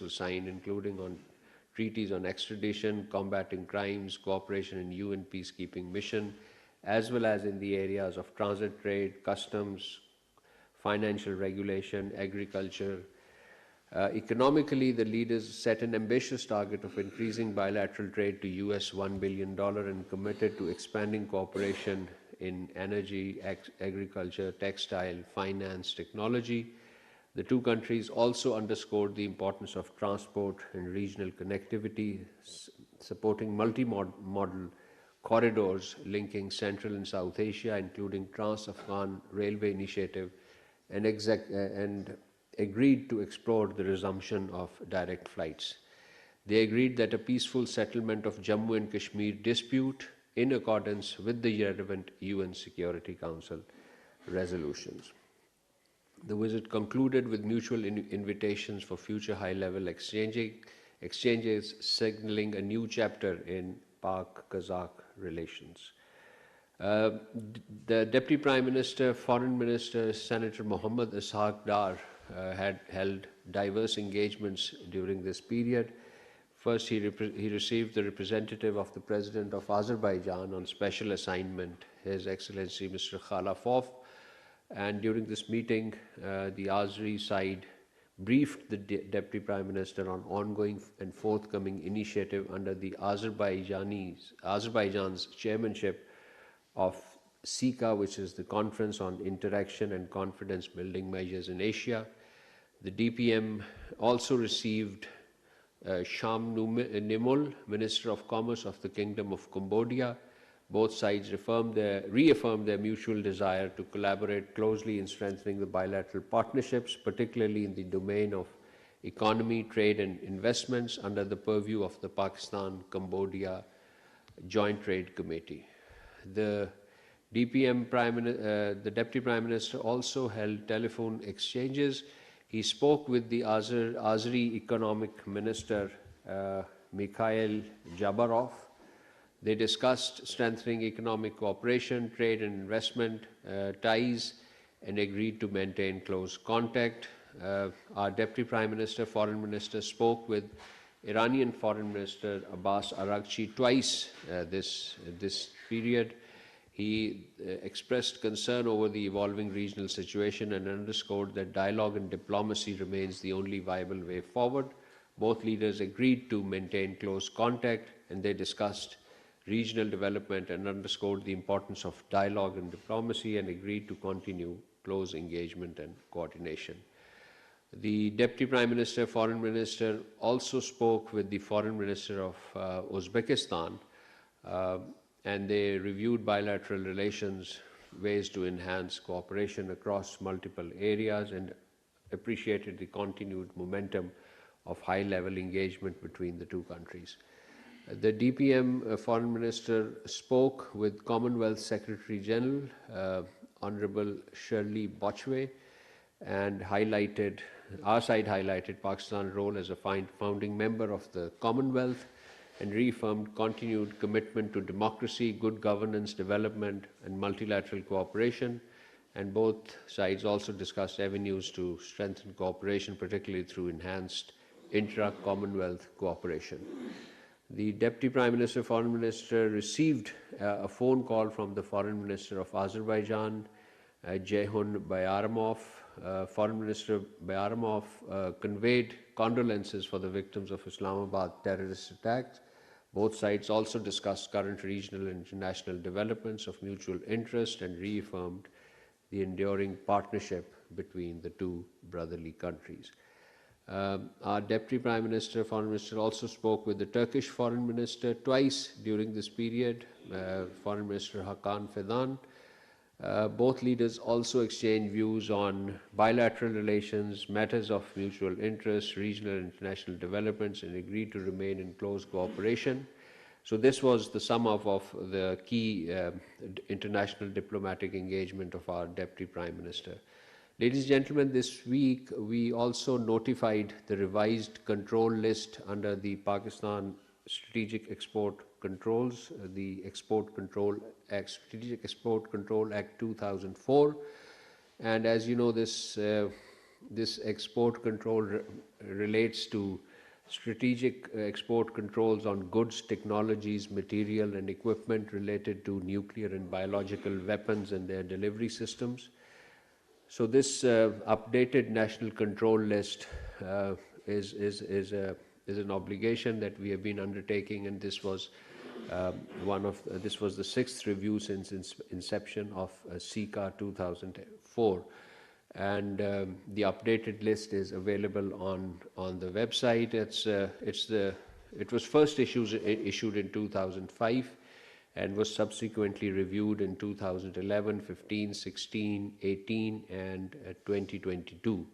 were signed, including on treaties on extradition, combating crimes, cooperation in UN peacekeeping mission, as well as in the areas of transit trade, customs, financial regulation, agriculture. Economically, the leaders set an ambitious target of increasing bilateral trade to US $1 billion and committed to expanding cooperation in energy, agriculture, textile, finance, technology. The two countries also underscored the importance of transport and regional connectivity, supporting multi-modal corridors linking Central and South Asia, including Trans-Afghan Railway Initiative, and agreed to explore the resumption of direct flights. They agreed that a peaceful settlement of Jammu and Kashmir dispute in accordance with the relevant UN Security Council resolutions. The visit concluded with mutual invitations for future high-level exchanges, signaling a new chapter in Pak-Kazakh relations. The Deputy Prime Minister, Foreign Minister, Senator Mohammad Ishaq Dar had held diverse engagements during this period. First, he received the representative of the President of Azerbaijan on special assignment, His Excellency Mr. Khalafov, and during this meeting, the Azeri side briefed the Deputy Prime Minister on ongoing and forthcoming initiative under the Azerbaijan's chairmanship of SICA, which is the Conference on Interaction and Confidence Building Measures in Asia. The DPM also received Sham Nimul, Minister of Commerce of the Kingdom of Cambodia. Both sides reaffirmed their mutual desire to collaborate closely in strengthening the bilateral partnerships, particularly in the domain of economy, trade and investments under the purview of the Pakistan-Cambodia Joint Trade Committee. The Deputy Prime Minister also held telephone exchanges. He spoke with the Azeri Economic Minister, Mikhail Jabarov. They discussed strengthening economic cooperation, trade and investment ties, and agreed to maintain close contact. Our Deputy Prime Minister, Foreign Minister, spoke with Iranian Foreign Minister Abbas Araghchi twice this period. He expressed concern over the evolving regional situation and underscored that dialogue and diplomacy remains the only viable way forward. Both leaders agreed to maintain close contact, and they discussed regional development and underscored the importance of dialogue and diplomacy, and agreed to continue close engagement and coordination. The Deputy Prime Minister, Foreign Minister also spoke with the Foreign Minister of Uzbekistan, and they reviewed bilateral relations, ways to enhance cooperation across multiple areas, and appreciated the continued momentum of high-level engagement between the two countries. The DPM Foreign Minister spoke with Commonwealth Secretary General, Honorable Shirley Bochwe, and our side highlighted Pakistan's role as a founding member of the Commonwealth and reaffirmed continued commitment to democracy, good governance, development, and multilateral cooperation. And both sides also discussed avenues to strengthen cooperation, particularly through enhanced intra-Commonwealth cooperation. The Deputy Prime Minister, Foreign Minister received a phone call from the Foreign Minister of Azerbaijan, Ceyhun Bayramov. Foreign Minister Bayramov conveyed condolences for the victims of Islamabad terrorist attacks. Both sides also discussed current regional and international developments of mutual interest and reaffirmed the enduring partnership between the two brotherly countries. Our Deputy Prime Minister, Foreign Minister also spoke with the Turkish Foreign Minister twice during this period, Foreign Minister Hakan Fidan. Both leaders also exchanged views on bilateral relations, matters of mutual interest, regional and international developments, and agreed to remain in close cooperation. So this was the sum up of the key international diplomatic engagement of our Deputy Prime Minister. Ladies and gentlemen, this week we also notified the revised control list under the Pakistan Strategic Export Controls, the Export Control Act, Strategic Export Control Act 2004. And as you know, this export control relates to strategic export controls on goods, technologies, material and equipment related to nuclear and biological weapons and their delivery systems. So this updated national control list is an obligation that we have been undertaking, and this was this was the 6th review since inception of 𝗟𝗃𝗲 2004. And the updated list is available on the website. It was first issued in 2005 and was subsequently reviewed in 2011, 15, 16, 18 and 2022.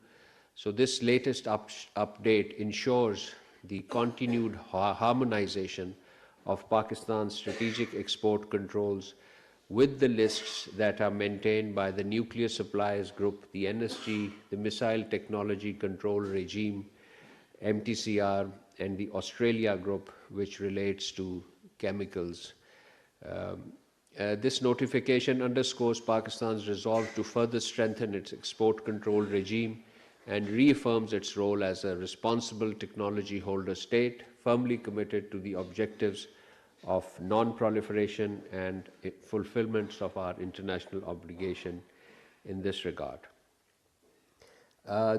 So this latest update ensures the continued harmonization of Pakistan's strategic export controls with the lists that are maintained by the Nuclear Suppliers Group, the NSG, the Missile Technology Control Regime, MTCR, and the Australia Group, which relates to chemicals. This notification underscores Pakistan's resolve to further strengthen its export control regime and reaffirms its role as a responsible technology holder state, firmly committed to the objectives of non-proliferation and fulfillment of our international obligation in this regard.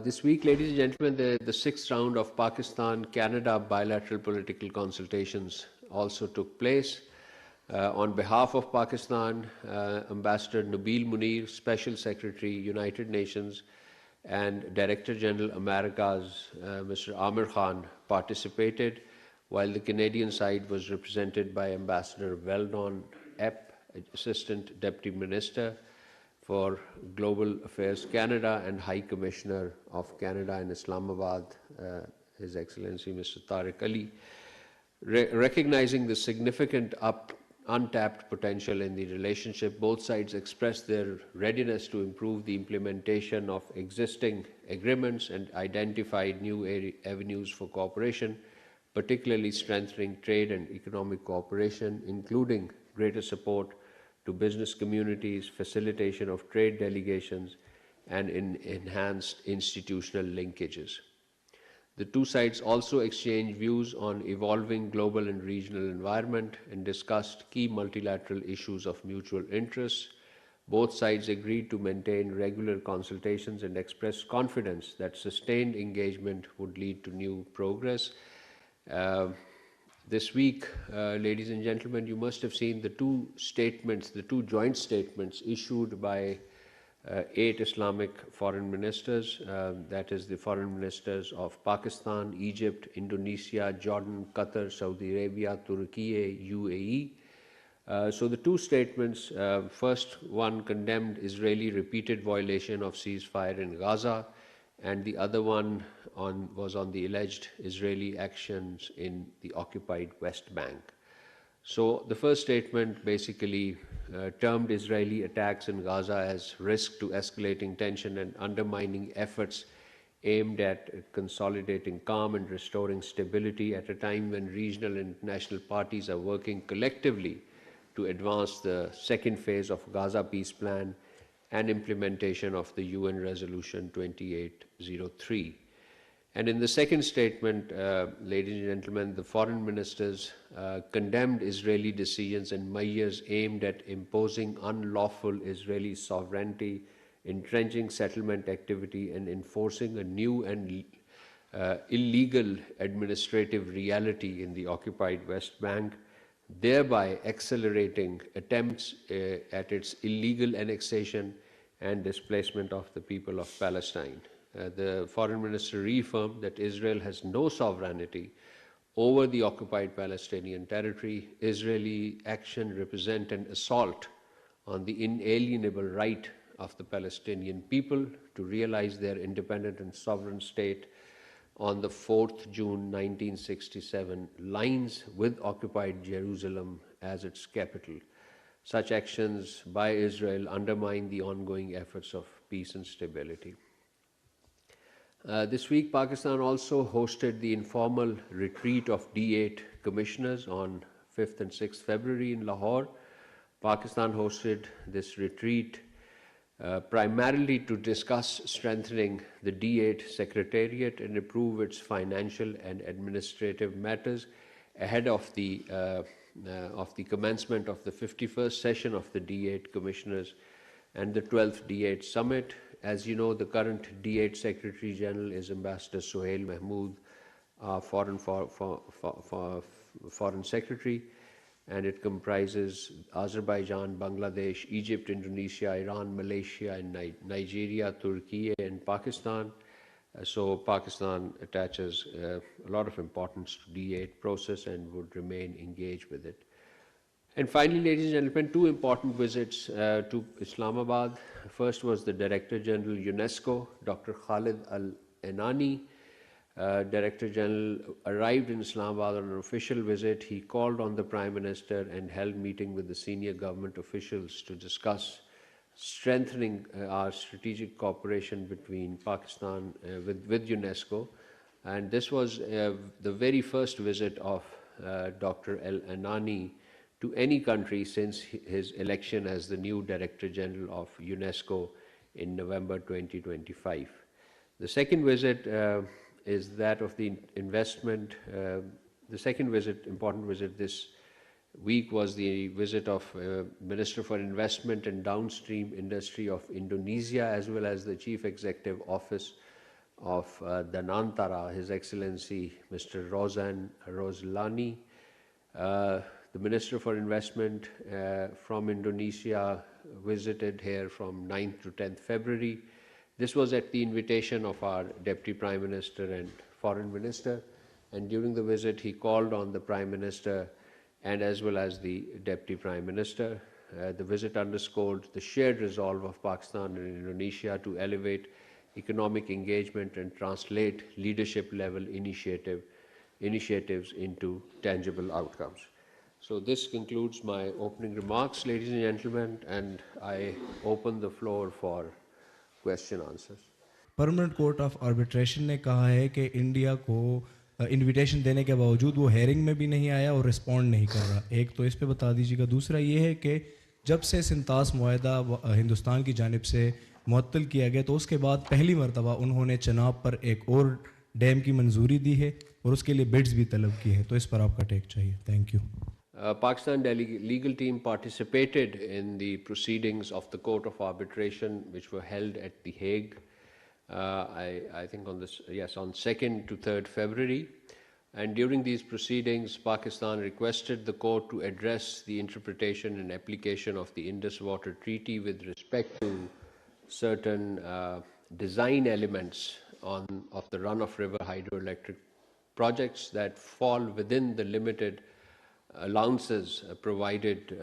This week, ladies and gentlemen, the 6th round of Pakistan-Canada bilateral political consultations also took place. On behalf of Pakistan, Ambassador Nabil Munir, Special Secretary, United Nations, and Director General Americas, Mr. Amir Khan, participated, while the Canadian side was represented by Ambassador Weldon Epp, Assistant Deputy Minister for Global Affairs Canada and High Commissioner of Canada in Islamabad, His Excellency Mr. Tariq Ali. Recognizing the significant untapped potential in the relationship, both sides expressed their readiness to improve the implementation of existing agreements and identified new avenues for cooperation, particularly strengthening trade and economic cooperation, including greater support to business communities, facilitation of trade delegations, and enhanced institutional linkages. The two sides also exchanged views on evolving global and regional environment and discussed key multilateral issues of mutual interest. Both sides agreed to maintain regular consultations and expressed confidence that sustained engagement would lead to new progress. This week, ladies and gentlemen, you must have seen the two joint statements issued by 8 Islamic foreign ministers, that is the foreign ministers of Pakistan, Egypt, Indonesia, Jordan, Qatar, Saudi Arabia, Turkey, UAE. So the two statements, first one condemned Israeli repeated violation of ceasefire in Gaza, and the other one was on the alleged Israeli actions in the occupied West Bank. So the first statement basically termed Israeli attacks in Gaza as risk to escalating tension and undermining efforts aimed at consolidating calm and restoring stability at a time when regional and international parties are working collectively to advance the second phase of Gaza peace plan and implementation of the UN Resolution 2803. And in the second statement, ladies and gentlemen, the foreign ministers condemned Israeli decisions and measures aimed at imposing unlawful Israeli sovereignty, entrenching settlement activity, and enforcing a new and illegal administrative reality in the occupied West Bank, thereby accelerating attempts at its illegal annexation and displacement of the people of Palestine. The foreign minister reaffirmed that Israel has no sovereignty over the occupied Palestinian territory. Israeli action represents an assault on the inalienable right of the Palestinian people to realize their independent and sovereign state on the 4th June 1967 lines with occupied Jerusalem as its capital. Such actions by Israel undermine the ongoing efforts of peace and stability. This week, Pakistan also hosted the informal retreat of D8 commissioners on 5th and 6th February in Lahore. Pakistan hosted this retreat primarily to discuss strengthening the D8 Secretariat and improve its financial and administrative matters ahead of the commencement of the 51st session of the D8 Commissioners and the 12th D8 Summit. As you know, the current D8 Secretary General is Ambassador Suhail Mahmood, Foreign Secretary, and it comprises Azerbaijan, Bangladesh, Egypt, Indonesia, Iran, Malaysia, and Nigeria, Turkey, and Pakistan. So Pakistan attaches a lot of importance to D8 process and would remain engaged with it. And finally, ladies and gentlemen, two important visits to Islamabad. First was the Director General UNESCO, Dr. Khalid Al-Enani. Director General arrived in Islamabad on an official visit. He called on the Prime Minister and held meeting with the senior government officials to discuss strengthening our strategic cooperation between Pakistan with UNESCO. And this was the very first visit of Dr. Al-Enani to any country since his election as the new Director General of UNESCO in November 2025. The second visit is that of the investment. The second visit, important visit this week, was the visit of Minister for Investment and Downstream Industry of Indonesia, as well as the Chief Executive Office of Danantara, His Excellency Mr. Rozan Roslani. The Minister for Investment from Indonesia visited here from 9th to 10th February. This was at the invitation of our Deputy Prime Minister and Foreign Minister, and during the visit he called on the Prime Minister and as well as the Deputy Prime Minister. The visit underscored the shared resolve of Pakistan and Indonesia to elevate economic engagement and translate leadership-level initiatives into tangible outcomes. So this concludes my opening remarks, ladies and gentlemen, and I open the floor for question answers. Permanent court of arbitration ने कहा है कि India को invitation देने के बावजूद वो hearing में भी नहीं आया और रिस्पॉन्ड नहीं कर रहा. एक तो इस पे बता दीजिएगा. दूसरा ये है कि जब से सिंतास मुआहदा हिंदुस्तान की जानिब से मुअत्तल किया गया तो उसके बाद पहली मरतबा उन्होंने चनाब पर एक और डैम की मंजूरी दी है और उसके लिए बिड्स भी तलब की है. तो इस पर आपका टेक चाहिए. Thank you. Pakistan legal team participated in the proceedings of the Court of Arbitration, which were held at The Hague, I think on 2nd to 3rd February. And during these proceedings, Pakistan requested the court to address the interpretation and application of the Indus Water Treaty with respect to certain design elements of the run-of-river hydroelectric projects that fall within the limited allowances provided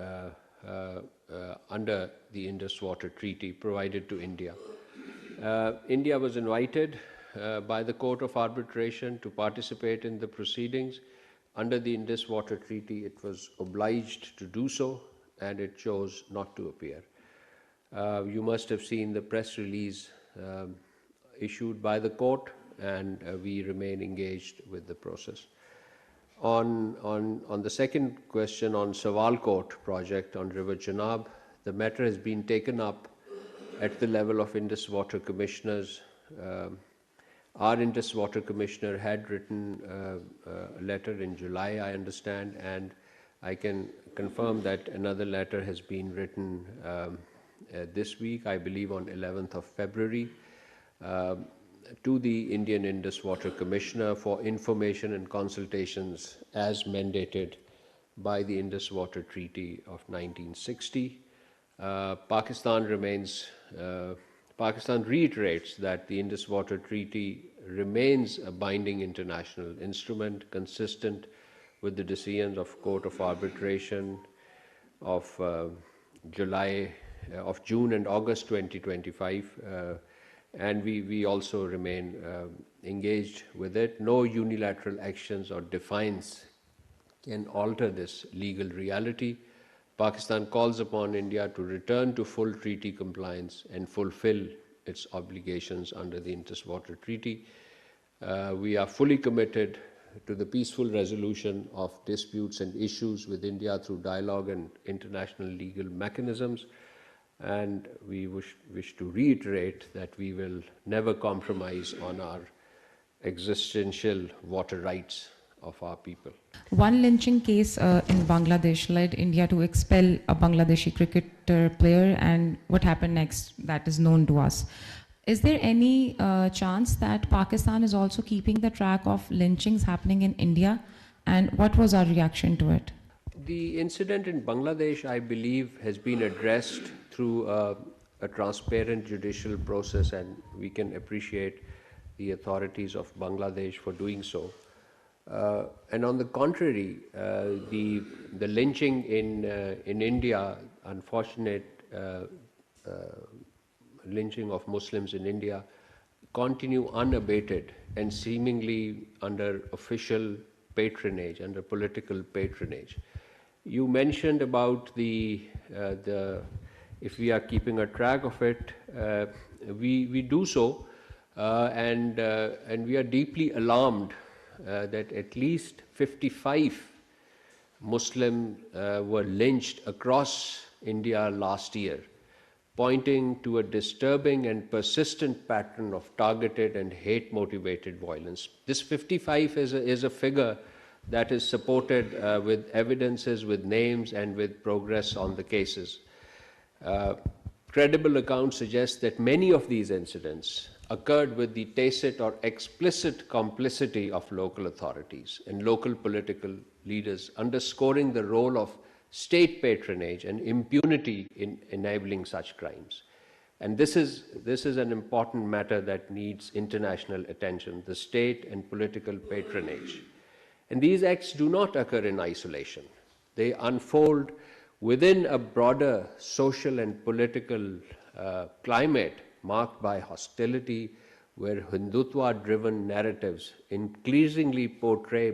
under the Indus Water Treaty provided to India. India was invited by the Court of Arbitration to participate in the proceedings. Under the Indus Water Treaty, it was obliged to do so, and it chose not to appear. You must have seen the press release issued by the court, and we remain engaged with the process. On the second question on Sawalkot project on River Chenab, the matter has been taken up at the level of Indus Water Commissioners. Our Indus Water Commissioner had written a letter in July, I understand, and I can confirm that another letter has been written this week, I believe on 11th of February, to the Indian Indus Water Commissioner for information and consultations as mandated by the Indus Water Treaty of 1960. Pakistan reiterates that the Indus Water Treaty remains a binding international instrument consistent with the decisions of Court of Arbitration of June and August 2025. And we also remain engaged with it. No unilateral actions or defiance can alter this legal reality. Pakistan calls upon India to return to full treaty compliance and fulfill its obligations under the Indus Water Treaty. We are fully committed to the peaceful resolution of disputes and issues with India through dialogue and international legal mechanisms. and we wish to reiterate that we will never compromise on our existential water rights of our people. One lynching case in Bangladesh led India to expel a Bangladeshi cricketer player, and what happened next, that is known to us. Is there any chance that Pakistan is also keeping the track of lynchings happening in India, and what was our reaction to it? The incident in Bangladesh, I believe, has been addressed through a transparent judicial process, and we can appreciate the authorities of Bangladesh for doing so. And on the contrary, the lynching in India, unfortunate lynching of Muslims in India, continue unabated and seemingly under official patronage, under political patronage. You mentioned about if we are keeping a track of it, we do so, and we are deeply alarmed that at least 55 Muslims were lynched across India last year, pointing to a disturbing and persistent pattern of targeted and hate-motivated violence. This 55 is a figure that is supported with evidences, with names, and with progress on the cases. Credible accounts suggest that many of these incidents occurred with the tacit or explicit complicity of local authorities and local political leaders, underscoring the role of state patronage and impunity in enabling such crimes. And this is an important matter that needs international attention, the state and political patronage. And these acts do not occur in isolation. They unfold within a broader social and political climate marked by hostility, where Hindutva-driven narratives increasingly portray